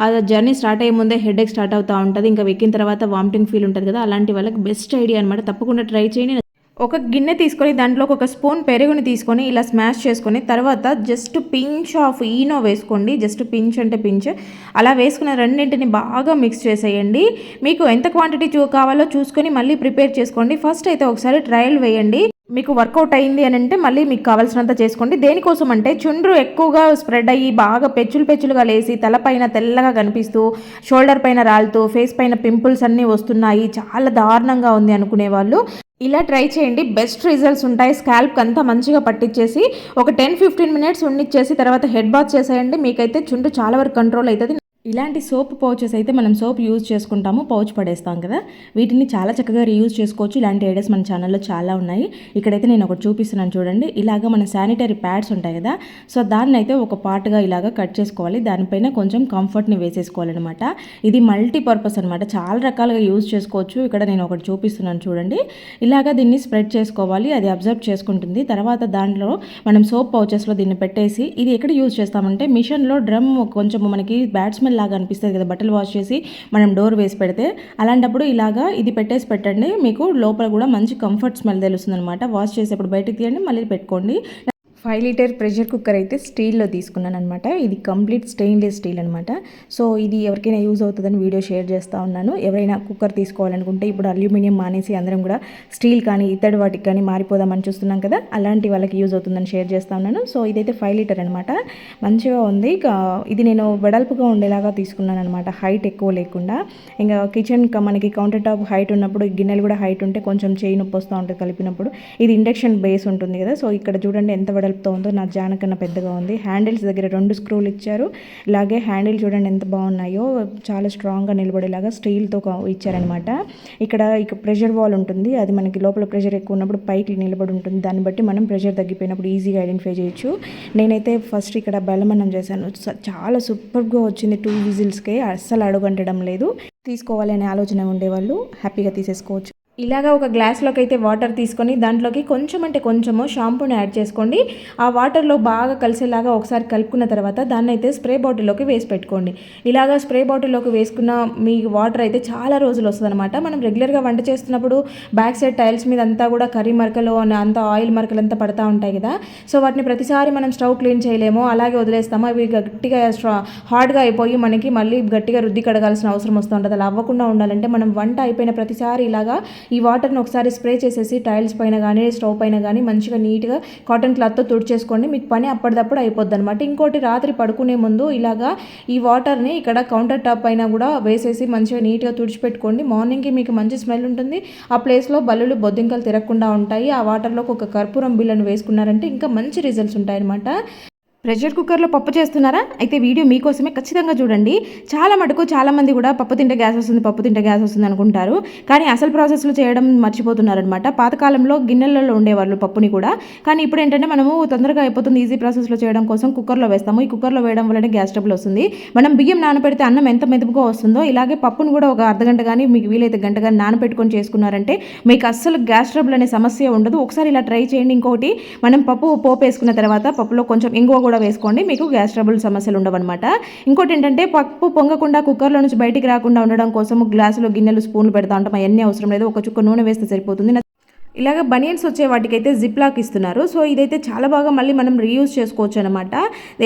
S1: ఆ జర్నీ స్టార్ట్ అయ్యే ముందే హెడేక్ స్టార్ట్ అవుతూ ఉంటుంది. ఇంకా ఎక్కిన తర్వాత వామిటింగ్ ఫీల్ ఉంటుంది కదా, అలాంటి వాళ్ళకి బెస్ట్ ఐడియా అనమాట. తప్పకుండా ట్రై చేయండి. ఒక గిన్నె తీసుకొని దాంట్లో ఒక స్పూన్ పెరుగుని తీసుకొని ఇలా స్మాష్ చేసుకొని తర్వాత జస్ట్ పించ్ ఆఫ్ ఈనో వేసుకోండి. జస్ట్ పించ్ అంటే పించ్ అలా వేసుకున్న రెండింటిని బాగా మిక్స్ చేసేయండి. మీకు ఎంత క్వాంటిటీ కావాలో చూసుకొని మళ్ళీ ప్రిపేర్ చేసుకోండి. ఫస్ట్ అయితే ఒకసారి ట్రయల్ వేయండి. మీకు వర్కౌట్ అయింది అని అంటే మళ్ళీ మీకు కావాల్సినంత చేసుకోండి. దేనికోసం అంటే చుండ్రు ఎక్కువగా స్ప్రెడ్ అయ్యి బాగా పెచ్చులుగా లేసి తలపైన తెల్లగా కనిపిస్తూ షోల్డర్ పైన రాలుతూ ఫేస్ పైన పింపుల్స్ అన్నీ వస్తున్నాయి, చాలా దారుణంగా ఉంది అనుకునే వాళ్ళు ఇలా ట్రై చేయండి. బెస్ట్ రిజల్ట్స్ ఉంటాయి. స్కాల్ప్కి అంతా మంచిగా పట్టించేసి ఒక 10-15 మినిట్స్ ఉండిచ్చేసి తర్వాత హెడ్ బాత్ చేసేయండి. మీకైతే చుండ్రు చాలా వరకు కంట్రోల్ అవుతుంది. ఇలాంటి సోప్ పౌచెస్ అయితే మనం సోప్ యూజ్ చేసుకుంటాము, పౌచ్ పడేస్తాం కదా, వీటిని చాలా చక్కగా రీయూజ్ చేసుకోవచ్చు. ఇలాంటి ఐడియాస్ మన ఛానల్లో చాలా ఉన్నాయి. ఇక్కడైతే నేను ఒకటి చూపిస్తున్నాను చూడండి. ఇలాగ మన శానిటరీ ప్యాడ్స్ ఉంటాయి కదా, సో దాన్ని అయితే ఒక పార్ట్గా ఇలాగ కట్ చేసుకోవాలి. దానిపైన కొంచెం కంఫర్ట్ని వేసేసుకోవాలన్నమాట. ఇది మల్టీపర్పస్ అనమాట, చాలా రకాలుగా యూజ్ చేసుకోవచ్చు. ఇక్కడ నేను ఒకటి చూపిస్తున్నాను చూడండి. ఇలాగ దీన్ని స్ప్రెడ్ చేసుకోవాలి, అది అబ్జర్వ్ చేసుకుంటుంది. తర్వాత దాంట్లో మనం సోప్ పౌచెస్లో దీన్ని పెట్టేసి ఇది ఎక్కడ యూజ్ చేస్తామంటే మిషన్లో డ్రమ్ కొంచెం మనకి బ్యాడ్ స్మెల్ లాగా అనిపిస్తుంది కదా బట్టలు వాష్ చేసి మనం డోర్ వేసి పెడితే, అలాంటప్పుడు ఇలాగా ఇది పెట్టేసి పెట్టండి, మీకు లోపల కూడా మంచి కంఫర్ట్ స్మెల్ తెలుస్తుంది అనమాట. వాష్ చేసేప్పుడు బయటకు తీయండి, మళ్ళీ పెట్టుకోండి. 5 లీటర్ ప్రెషర్ కుక్కర్ అయితే స్టీల్లో తీసుకున్నాను అనమాట. ఇది కంప్లీట్ స్టెయిన్లెస్ స్టీల్ అనమాట. సో ఇది ఎవరికైనా యూజ్ అవుతుందని వీడియో షేర్ చేస్తూ ఉన్నాను. ఎవరైనా కుక్కర్ తీసుకోవాలనుకుంటే ఇప్పుడు అల్యూమినియం మానేసి అందరం కూడా స్టీల్ కానీ ఇత్తడి వాటికి కానీ మారిపోదామని చూస్తున్నాం కదా, అలాంటి వాళ్ళకి యూజ్ అవుతుందని షేర్ చేస్తూ ఉన్నాను. సో ఇదైతే 5 లీటర్ అనమాట, మంచిగా ఉంది. ఇది నేను వెడల్పుగా ఉండేలాగా తీసుకున్నాను అనమాట, హైట్ ఎక్కువ లేకుండా. ఇంకా కిచెన్ మనకి కౌంటర్ టాప్ హైట్ ఉన్నప్పుడు గిన్నెలు కూడా హైట్ ఉంటే కొంచెం చేయి నొప్పి వస్తూ ఉంటుంది కలిపినప్పుడు. ఇది ఇండక్షన్ బేస్ ఉంటుంది కదా, సో ఇక్కడ చూడండి ఎంత వెడల్పుతో ఉందో, నా జాన కన్నా పెద్దగా ఉంది. హ్యాండిల్స్ దగ్గర 2 స్క్రూలు ఇచ్చారు. ఇలాగే హ్యాండిల్ చూడండి ఎంత బాగున్నాయో, చాలా స్ట్రాంగ్గా నిలబడేలాగా స్టీల్తో ఇచ్చారనమాట. ఇక్కడ ప్రెషర్ వాల్ ఉంటుంది, అది మనకి లోపల ప్రెషర్ ఎక్కువ ఉన్నప్పుడు పైకి నిలబడి ఉంటుంది. దాన్ని బట్టి మనం ప్రెషర్ తగ్గిపోయినప్పుడు ఈజీగా ఐడెంటిఫై చేయొచ్చు. నేనైతే ఫస్ట్ ఇక్కడ బెల్లమన్నం చేశాను, చాలా సూపర్గా వచ్చింది. 2 విజిల్స్కే అస్సలు అడుగంటడం లేదు. తీసుకోవాలి అనే ఆలోచన ఉండేవాళ్ళు హ్యాపీగా తీసేసుకోవచ్చు. ఇలాగా ఒక గ్లాస్లోకి అయితే వాటర్ తీసుకొని దాంట్లోకి కొంచెం అంటే కొంచెము షాంపూని యాడ్ చేసుకోండి. ఆ వాటర్లో బాగా కలిసేలాగా ఒకసారి కలుపుకున్న తర్వాత దాన్ని అయితే స్ప్రే బాటిల్లోకి వేసి పెట్టుకోండి. ఇలాగా స్ప్రే బాటిల్లోకి వేసుకున్న మీ వాటర్ అయితే చాలా రోజులు వస్తుంది అనమాట. మనం రెగ్యులర్గా వంట చేస్తున్నప్పుడు బ్యాక్ సైడ్ టైల్స్ మీద అంతా కూడా కర్రీ మరకలు అంతా ఆయిల్ మరకలు అంతా పడతా ఉంటాయి కదా, సో వాటిని ప్రతిసారి మనం స్టవ్ క్లీన్ చేయలేము, అలాగే వదిలేస్తాము. అవి గట్టిగా హార్డ్గా అయిపోయి మనకి మళ్ళీ గట్టిగా రుద్ది కడగాల్సిన అవసరం వస్తూ ఉంటుంది. అలా అవ్వకుండా ఉండాలంటే మనం వంట అయిపోయిన ప్రతిసారి ఇలాగా ఈ వాటర్ని ఒకసారి స్ప్రే చేసేసి టైల్స్ పైన కానీ స్టవ్ పైన కానీ మంచిగా నీట్గా కాటన్ క్లాత్తో తుడిచేసుకోండి. మీకు పని అప్పటిదప్పుడు అయిపోద్ది అనమాట. ఇంకోటి, రాత్రి పడుకునే ముందు ఇలాగా ఈ వాటర్ని ఇక్కడ కౌంటర్ టాప్ పైన కూడా వేసేసి మంచిగా నీట్గా తుడిచిపెట్టుకోండి. మార్నింగ్కి మీకు మంచి స్మెల్ ఉంటుంది. ఆ ప్లేస్లో బల్లులు బొద్దింకలు తిరగకుండా ఉంటాయి. ఆ వాటర్లోకి ఒక కర్పూరం బిళ్ళను వేసుకున్నారంటే ఇంకా మంచి రిజల్ట్స్ ఉంటాయన్నమాట. ప్రెషర్ కుక్కర్లో పప్పు చేస్తున్నారా? అయితే వీడియో మీకోసమే, ఖచ్చితంగా చూడండి. చాలా మటుకు చాలామంది కూడా పప్పు తింటే గ్యాస్ వస్తుంది అనుకుంటారు, కానీ అసలు ప్రాసెస్లో చేయడం మర్చిపోతున్నారనమాట. పాతకాలంలో గిన్నెలలో ఉండేవాళ్ళు పప్పుని కూడా, కానీ ఇప్పుడు ఏంటంటే మనము తొందరగా అయిపోతుంది ఈజీ ప్రాసెస్లో చేయడం కోసం కుక్కర్లో వేస్తాము. ఈ కుక్కర్లో వేయడం వల్లనే గ్యాస్ ట్రబుల్ వస్తుంది. మనం బియ్యం నానబెడితే అన్నం ఎంత మెదుపుగా వస్తుందో, ఇలాగే పప్పును కూడా ఒక అర్ధగంట కానీ మీకు వీలైతే గంట కానీ నానబెట్టుకొని చేసుకున్నారంటే మీకు అస్సలు గ్యాస్ ట్రబుల్ అనే సమస్య ఉండదు. ఒకసారి ఇలా ట్రై చేయండి. ఇంకోటి, మనం పోపు వేసుకున్న తర్వాత పప్పులో కొంచెం ఇంగువ కూడా వేసుకోండి, మీకు గ్యాస్ ట్రబుల్ సమస్యలు ఉండవన్నమాట. ఇంకోటి ఏంటంటే పప్పు పొంగకుండా కుక్కర్లో నుంచి బయటికి రాకుండా ఉండడం కోసం గ్లాసులో గిన్నెలు స్పూన్లు పెడతా ఉంటాం, అవన్నీ అవసరం లేదు. ఒక చుక్క నూనె వేస్తే సరిపోతుంది. ఇలాగ బనియన్స్ వచ్చే వాటికైతే జిప్ లాక్ ఇస్తున్నారు. సో ఇదైతే చాలా బాగా మళ్ళీ మనం రీయూజ్ చేసుకోవచ్చు అనమాట.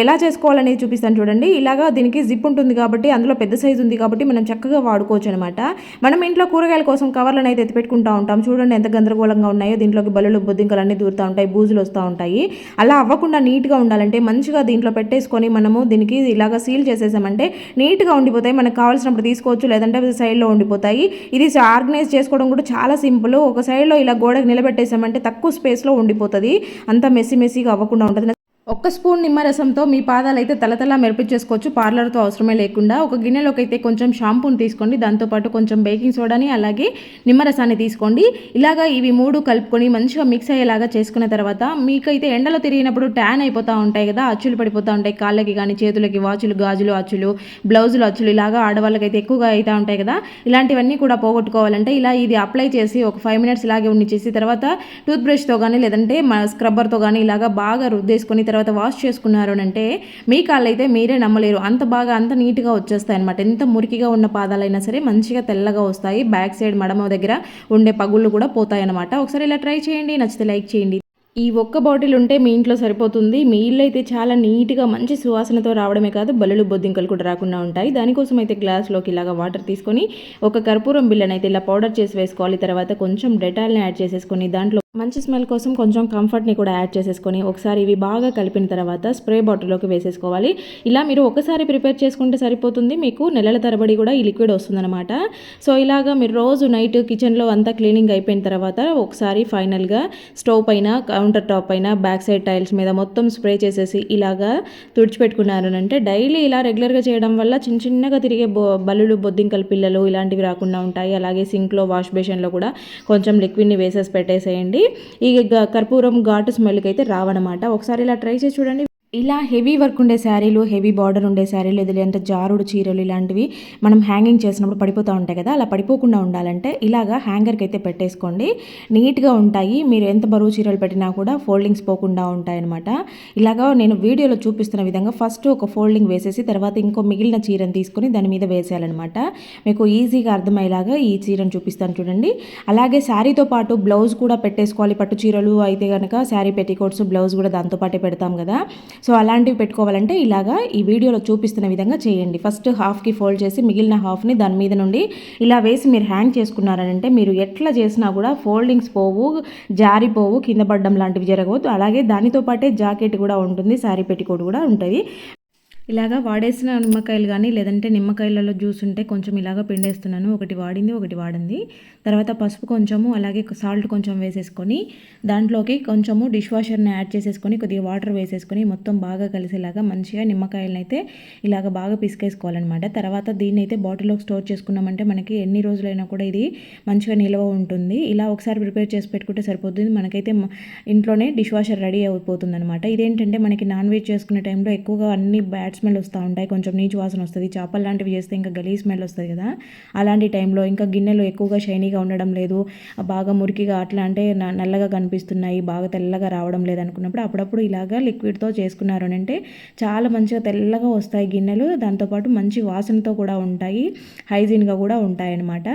S1: ఎలా చేసుకోవాలనేది చూపిస్తాను చూడండి. ఇలాగా దీనికి జిప్ ఉంటుంది కాబట్టి, అందులో పెద్ద సైజు ఉంది కాబట్టి మనం చక్కగా వాడుకోవచ్చు అనమాట. మనం ఇంట్లో కూరగాయల కోసం కవర్లను అయితే ఎత్తిపెట్టుకుంటూ ఉంటాం. చూడండి ఎంత గందరగోళంగా ఉన్నాయో, దీంట్లోకి బల్లులు బొద్దింకలు అన్నీ దూరుతూ ఉంటాయి, బూజులు వస్తూ ఉంటాయి. అలా అవ్వకుండా నీట్గా ఉండాలంటే మంచిగా దీంట్లో పెట్టేసుకొని మనము దీనికి ఇలాగా సీల్ చేసేసామంటే నీట్గా ఉండిపోతాయి. మనకు కావాల్సినప్పుడు తీసుకోవచ్చు, లేదంటే సైడ్లో ఉండిపోతాయి. ఇది ఆర్గనైజ్ చేసుకోవడం కూడా చాలా సింపుల్. ఒక సైడ్లో ఇలా గోడ నిలబెట్టేసామంటే తక్కువ స్పేస్లో ఉండిపోతుంది, అంతా మెస్సీగా అవ్వకుండా ఉంటుంది. ఒక్క స్పూన్ నిమ్మరసంతో మీ పాదాలు అయితే తలతలా మెరిపించేసుకోవచ్చు, పార్లర్తో అవసరమే లేకుండా. ఒక గిన్నెలోకి అయితే కొంచెం షాంపూని తీసుకోండి, దాంతోపాటు కొంచెం బేకింగ్ సోడాని అలాగే నిమ్మరసాన్ని తీసుకోండి. ఇలాగా ఇవి 3 కలుపుకొని మంచిగా మిక్స్ అయ్యేలాగా చేసుకున్న తర్వాత, మీకైతే ఎండలో తిరిగినప్పుడు ట్యాన్ అయిపోతూ ఉంటాయి కదా, అచ్చులు పడిపోతూ ఉంటాయి కాళ్ళకి కానీ చేతులకి, వాచులు గాజులు అచ్చులు, బ్లౌజులు అచ్చులు, ఇలాగా ఆడవాళ్ళకైతే ఎక్కువగా అవుతూ ఉంటాయి కదా. ఇలాంటివన్నీ కూడా పోగొట్టుకోవాలంటే ఇలా ఇది అప్లై చేసి ఒక 5 మినిట్స్ ఇలాగే ఉండిచేసి తర్వాత టూత్ బ్రష్తో కానీ లేదంటే స్క్రబ్బర్తో కానీ ఇలాగా బాగా రుద్దేసుకొని తర్వాత వాష్ చేసుకున్నారు అంటే మీ కాళ్ళు అయితే మీరే నమ్మలేరు, అంత బాగా అంత నీట్గా వచ్చేస్తాయి అనమాట. ఎంత మురికిగా ఉన్న పాదాలైనా సరే మంచిగా తెల్లగా వస్తాయి. బ్యాక్ సైడ్ మడమ దగ్గర ఉండే పగుళ్ళు కూడా పోతాయి అనమాట. ఒకసారి ఇలా ట్రై చేయండి, నచ్చితే లైక్ చేయండి. ఈ ఒక్క బాటిల్ ఉంటే మీ ఇంట్లో సరిపోతుంది. మీ ఇల్లు అయితే చాలా నీట్గా మంచి సువాసనతో రావడమే కాదు, బల్లులు బొద్దింకలు కూడా రాకుండా ఉంటాయి. దానికోసం అయితే గ్లాస్లోకి ఇలాగా వాటర్ తీసుకొని ఒక కర్పూరం బిళ్ళని అయితే ఇలా పౌడర్ చేసి వేసుకోవాలి. తర్వాత కొంచెం డెటాల్ని యాడ్ చేసేసుకొని దాంట్లో మంచి స్మెల్ కోసం కొంచెం కంఫర్ట్ని కూడా యాడ్ చేసేసుకొని ఒకసారి ఇవి బాగా కలిపిన తర్వాత స్ప్రే బాటిల్లోకి వేసేసుకోవాలి. ఇలా మీరు ఒకసారి ప్రిపేర్ చేసుకుంటే సరిపోతుంది, మీకు నెలల తరబడి కూడా ఈ లిక్విడ్ వస్తుందన్నమాట. సో ఇలాగా మీరు రోజు నైట్ కిచెన్లో అంతా క్లీనింగ్ అయిపోయిన తర్వాత ఒకసారి ఫైనల్గా స్టవ్ పైన, కౌంటర్ టాప్ పైన, బ్యాక్ సైడ్ టైల్స్ మీద మొత్తం స్ప్రే చేసేసి ఇలాగా తుడిచిపెట్టుకున్నారు అంటే డైలీ ఇలా రెగ్యులర్గా చేయడం వల్ల చిన్న చిన్నగా తిరిగే బల్లులు, బొద్దింకల పిల్లలు ఇలాంటివి రాకుండా ఉంటాయి. అలాగే సింక్లో, వాష్ బేషన్లో కూడా కొంచెం లిక్విడ్ని వేసేసి పెట్టేసేయండి. ఈ కర్పూరం ఘాటు స్మెల్కి అయితే రావన్నమాట. ఒకసారి ఇలా ట్రై చేసి చూడండి. ఇలా హెవీ వర్క్ ఉండే శారీలు, హెవీ బార్డర్ ఉండే శారీలు, లేదంటే జారుడు చీరలు ఇలాంటివి మనం హ్యాంగింగ్ చేసినప్పుడు పడిపోతూ ఉంటాయి కదా, అలా పడిపోకుండా ఉండాలంటే ఇలాగా హ్యాంగర్కి అయితే పెట్టేసుకోండి. నీట్గా ఉంటాయి. మీరు ఎంత బరువు చీరలు పెట్టినా కూడా ఫోల్డింగ్స్ పోకుండా ఉంటాయన్నమాట. ఇలాగా నేను వీడియోలో చూపిస్తున్న విధంగా ఫస్ట్ ఒక ఫోల్డింగ్ వేసేసి తర్వాత ఇంకో మిగిలిన చీరను తీసుకొని దాని మీద వేసేయాలన్నమాట. మీకు ఈజీగా అర్థమయ్యేలాగా ఈ చీరను చూపిస్తాను చూడండి. అలాగే శారీతో పాటు బ్లౌజ్ కూడా పెట్టేసుకోవాలి. పట్టు చీరలు అయితే కనుక శారీ పెట్టికోట్స్, బ్లౌజ్ కూడా దాంతోపాటే పెడతాం కదా. సో అలాంటివి పెట్టుకోవాలంటే ఇలాగా ఈ వీడియోలో చూపిస్తున్న విధంగా చేయండి. ఫస్ట్ హాఫ్కి ఫోల్డ్ చేసి మిగిలిన హాఫ్ని దాని మీద నుండి ఇలా వేసి మీరు హ్యాంగ్ చేసుకున్నారంటే మీరు ఎట్లా చేసినా కూడా ఫోల్డింగ్స్ పోవు, జారిపోవు, కింద పడడం లాంటివి జరగవద్దు. అలాగే దానితో పాటే జాకెట్ కూడా ఉంటుంది, శారీ పెట్టికోట్ కూడా ఉంటుంది. ఇలాగా వాడేసిన నిమ్మకాయలు కానీ లేదంటే నిమ్మకాయలలో జ్యూస్ ఉంటే కొంచెం ఇలాగ పిండేస్తున్నాను. ఒకటి వాడింది, ఒకటి వాడింది. తర్వాత పసుపు కొంచెము, అలాగే సాల్ట్ కొంచెం వేసేసుకొని దాంట్లోకి కొంచెము డిష్ వాషర్ని యాడ్ చేసేసుకొని కొద్దిగా వాటర్ వేసేసుకొని మొత్తం బాగా కలిసేలాగా మంచిగా నిమ్మకాయలను అయితే ఇలాగ బాగా పిసికేసుకోవాలన్నమాట. తర్వాత దీన్ని అయితే బాటిల్లోకి స్టోర్ చేసుకున్నామంటే మనకి ఎన్ని రోజులైనా కూడా ఇది మంచిగా నిల్వ ఉంటుంది. ఇలా ఒకసారి ప్రిపేర్ చేసి పెట్టుకుంటే సరిపోతుంది. మనకైతే ఇంట్లోనే డిష్ వాషర్ రెడీ అయిపోతుంది అనమాట. ఇదేంటంటే మనకి నాన్ వెజ్ చేసుకునే టైంలో ఎక్కువగా అన్ని బ్యాడ్ స్మెల్ వస్తూ ఉంటాయి, కొంచెం నీచు వాసన వస్తుంది. చేపలు లాంటివి చేస్తే ఇంకా గలీ స్మెల్ వస్తుంది కదా, అలాంటి టైంలో ఇంకా గిన్నెలు ఎక్కువగా షైనీగా ఉండడం లేదు, బాగా మురికిగా అట్లా అంటే నల్లగా కనిపిస్తున్నాయి, బాగా తెల్లగా రావడం లేదు అనుకున్నప్పుడు అప్పుడప్పుడు ఇలాగా లిక్విడ్తో చేసుకున్నారు అంటే చాలా మంచిగా తెల్లగా వస్తాయి గిన్నెలు. దాంతోపాటు మంచి వాసనతో కూడా ఉంటాయి, హైజీన్గా కూడా ఉంటాయి అన్నమాట.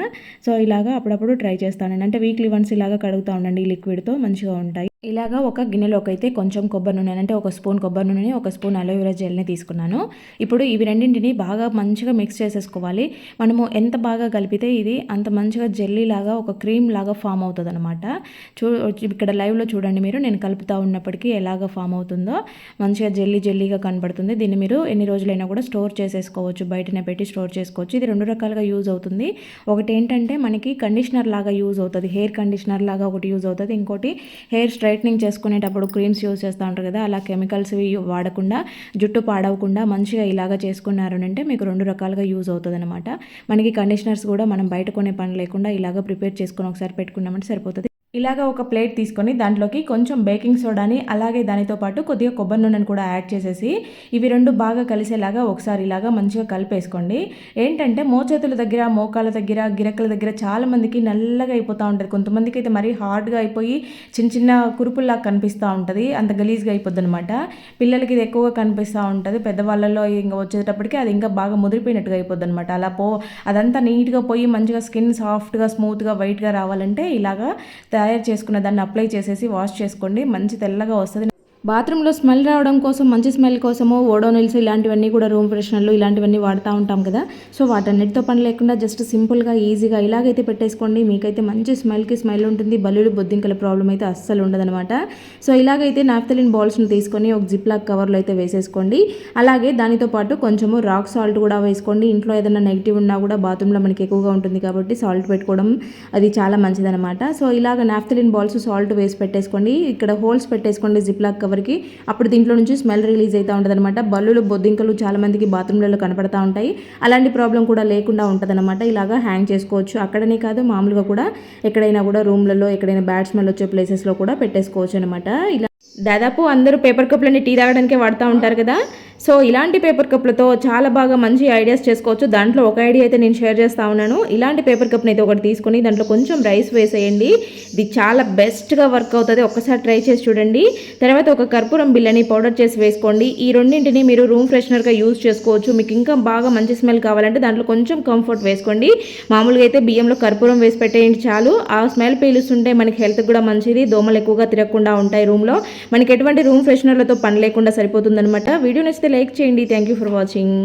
S1: సో ఇలాగా అప్పుడప్పుడు ట్రై చేస్తానండి. అంటే వీక్లీ వన్స్ ఇలాగా కడుగుతూ ఉండండి, ఈ లిక్విడ్తో మంచిగా ఉంటాయి. ఇలాగా ఒక గిన్నెలోకి అయితే కొంచెం కొబ్బరి నూనె, అంటే ఒక స్పూన్ కొబ్బరి నూనె, ఒక స్పూన్ అలోవెరా జెల్ని తీసుకున్నాను. ఇప్పుడు ఇవి రెండింటిని బాగా మంచిగా మిక్స్ చేసేసుకోవాలి. మనము ఎంత బాగా కలిపితే ఇది అంత మంచిగా జెల్లీ లాగా ఒక క్రీమ్ లాగా ఫామ్ అవుతుంది అనమాట. ఇక్కడ లైవ్లో చూడండి మీరు, నేను కలుపుతూ ఉన్నప్పటికీ ఎలాగ ఫామ్ అవుతుందో మంచిగా జెల్లీగా కనబడుతుంది. దీన్ని మీరు ఎన్ని రోజులైనా కూడా స్టోర్ చేసేసుకోవచ్చు, బయటనే పెట్టి స్టోర్ చేసుకోవచ్చు. ఇది రెండు రకాలుగా యూజ్ అవుతుంది. ఒకటి ఏంటంటే మనకి కండిషనర్ లాగా యూజ్ అవుతుంది, హెయిర్ కండిషనర్ లాగా ఒకటి యూజ్ అవుతుంది. ఇంకోటి హెయిర్ స్ట్రైట్నింగ్ చేసుకునేటప్పుడు క్రీమ్స్ యూజ్ చేస్తూ ఉంటారు కదా, అలా కెమికల్స్ వాడకుండా జుట్టు పాడవకుండా మంచిగా ఇలాగా చేసుకున్నారు అంటే మీకు రెండు రకాలుగా యూజ్ అవుతుంది అనమాట. మనకి కండిషనర్స్ కూడా మనం బయట కొనే పని లేకుండా ఇలాగ ప్రిపేర్ చేసుకొని ఒకసారి పెట్టుకున్నామంటే సరిపోతుంది. ఇలాగ ఒక ప్లేట్ తీసుకొని దాంట్లోకి కొంచెం బేకింగ్ సోడాని అలాగే దానితో పాటు కొద్దిగా కొబ్బరి నూనెను కూడా యాడ్ చేసేసి ఇవి రెండు బాగా కలిసేలాగా ఒకసారి ఇలాగా మంచిగా కలిపేసుకోండి. ఏంటంటే మోచేతుల దగ్గర, మోకాల దగ్గర, గిరకల దగ్గర చాలా మందికి నల్లగా అయిపోతూ ఉంటుంది. కొంతమందికి అయితే మరీ హార్డ్గా అయిపోయి చిన్న చిన్న కురుపుల్లాగా కనిపిస్తూ ఉంటుంది, అంత గలీజ్గా అయిపోద్ది అనమాట. పిల్లలకి ఇది ఎక్కువగా కనిపిస్తూ ఉంటుంది, పెద్దవాళ్ళలో ఇంకా వచ్చేటప్పటికి అది ఇంకా బాగా ముదిరిపోయినట్టుగా అయిపోద్ది అనమాట. అలా అదంతా నీట్గా పోయి మంచిగా స్కిన్ సాఫ్ట్గా, స్మూత్గా, వైట్గా రావాలంటే ఇలాగా తయారు చేసుకున్న దాన్ని అప్లై చేసేసి వాష్ చేసుకోండి, మంచి తెల్లగా వస్తుంది. బాత్రూంలో స్మెల్ రావడం కోసం, మంచి స్మెల్ కోసము ఓడోనిల్స్ ఇలాంటివన్నీ కూడా, రూమ్ ఫ్రెషనర్లు ఇలాంటివన్నీ వాడుతూ ఉంటాం కదా. సో వాటన్నిటితో పని లేకుండా జస్ట్ సింపుల్గా ఈజీగా ఇలాగైతే పెట్టేసుకోండి. మీకైతే మంచి స్మెల్ ఉంటుంది, బల్లులు, బొద్దింకల ప్రాబ్లం అయితే అస్సలు ఉండదనమాట. సో ఇలాగైతే నాఫ్థలిన్ బాల్స్ని తీసుకొని ఒక జిప్ లాక్ కవర్లో అయితే వేసేసుకోండి. అలాగే దానితో పాటు కొంచెము రాక్ సాల్ట్ కూడా వేసుకోండి. ఇంట్లో ఏదైనా నెగిటివ్ ఉన్నా కూడా బాత్రూంలో మనకి ఎక్కువగా ఉంటుంది కాబట్టి సాల్ట్ పెట్టుకోవడం అది చాలా మంచిదనమాట. సో ఇలాగ నాఫ్థలిన్ బాల్స్ సాల్ట్ వేసి పెట్టేసుకోండి. ఇక్కడ హోల్స్ పెట్టేసుకోండి జిప్ లాక్ కవర్కి. అప్పుడు దీంట్లో నుంచి స్మెల్ రిలీజ్ అవుతూ ఉంటుంది అనమాట. బల్లులు, బొద్దింకలు చాలా మందికి బాత్రూంలలో కనపడతా ఉంటాయి, అలాంటి ప్రాబ్లం కూడా లేకుండా ఉంటుంది అనమాట. ఇలాగా హ్యాంగ్ చేసుకోవచ్చు, అక్కడనే కాదు మామూలుగా కూడా ఎక్కడైనా కూడా రూమ్లలో ఎక్కడైనా బ్యాడ్ స్మెల్ వచ్చే ప్లేసెస్లో కూడా పెట్టేసుకోవచ్చు అనమాట. ఇలా దాదాపు అందరూ పేపర్ కప్లని టీ తాగడానికే వాడుతూ ఉంటారు కదా. సో ఇలాంటి పేపర్ కప్లతో చాలా బాగా మంచి ఐడియాస్ చేసుకోవచ్చు. దాంట్లో ఒక ఐడియా అయితే నేను షేర్ చేస్తూ ఉన్నాను. ఇలాంటి పేపర్ కప్ని అయితే ఒకటి తీసుకొని దాంట్లో కొంచెం రైస్ వేసేయండి, ఇది చాలా బెస్ట్గా వర్క్ అవుతుంది. ఒక్కసారి ట్రై చేసి చూడండి. తర్వాత ఒక కర్పూరం బిళ్ళని పౌడర్ చేసి వేసుకోండి. ఈ రెండింటిని మీరు రూమ్ ఫ్రెషనర్గా యూజ్ చేసుకోవచ్చు. మీకు ఇంకా బాగా మంచి స్మెల్ కావాలంటే దాంట్లో కొంచెం కంఫర్ట్ వేసుకోండి. మామూలుగా అయితే బియ్యంలో కర్పూరం వేసి పెట్టేయండి చాలు, ఆ స్మెల్ పీలుస్తుంటే మనకి హెల్త్కి కూడా మంచిది, దోమలు ఎక్కువగా తిరగకుండా ఉంటాయి రూమ్లో. మనకి ఎటువంటి రూమ్ ఫ్రెషనర్లతో పని లేకుండా సరిపోతుందన్నమాట. వీడియో నచ్చితే లైక్ చేయండి. Thank you for watching.